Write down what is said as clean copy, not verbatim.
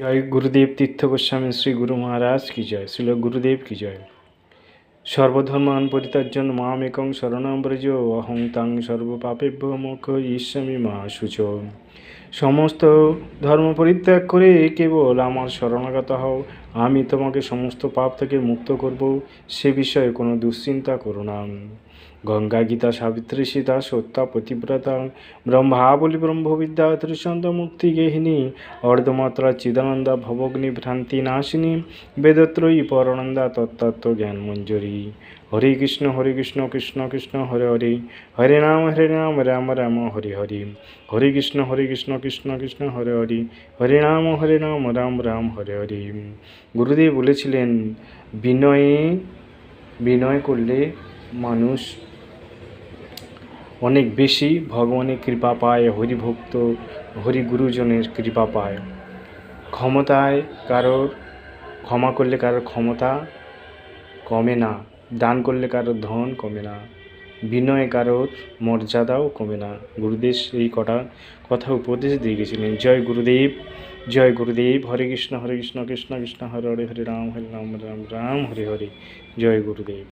জয় গুরুদেব তীর্থ গোস্বামী শ্রী গুরু মহারাজ কি জয়, শ্রীল গুরুদেব কি জয়। সর্বধর্মান পরিত্যাজ্য মামেকং শরণং ব্রজ, অহং তাং সর্বপাপেভ্যো মোক্ষয়িষ্যামি মা শুচ। সমস্ত ধর্ম পরিত্যাগ করে কেবল আমার শরণাগত হও, আমি তোমাকে সমস্ত পাপ থেকে মুক্ত করব, সে বিষয়ে কোনো দুশ্চিন্তা করো না। গঙ্গা গীতা সাবিত্রী সীতা সত্যা পতিব্রতা ব্রহ্মাবলী ব্রহ্মবিদ্যা ত্রিশন্ত মুক্তি গেহিনী অর্ধমাত্রা চিদানন্দা ভবগ্নি ভ্রান্তি নাশিনী বেদত্রয়ী পরানন্দা তত্ত্ব জ্ঞান মঞ্জুরি। হরে কৃষ্ণ কৃষ্ণ কৃষ্ণ হরে হরে, হরে রাম রাম রাম হরে হরে। হরে কৃষ্ণ কৃষ্ণ কৃষ্ণ হরে হরে, হরে রাম রাম রাম হরে হরে। গুরুদেব বলেছিলেন, বিনয় করলে মানুষ অনেক বেশি ভগবানের কৃপা পায়, হরিভক্ত হরিগুরুজনের কৃপা পায়। ক্ষমা করলে কারোর ক্ষমতা কমে না, দান করলে কারোর ধন কমে না, বিনয় কারোর মর্যাদাও কমে না। গুরুদেব এই কথা উপদেশ দিয়ে গেছিলেন। জয় গুরুদেব। হরে কৃষ্ণ কৃষ্ণ কৃষ্ণ হরে হরে, হরে রাম রাম রাম হরে হরে। জয় গুরুদেব।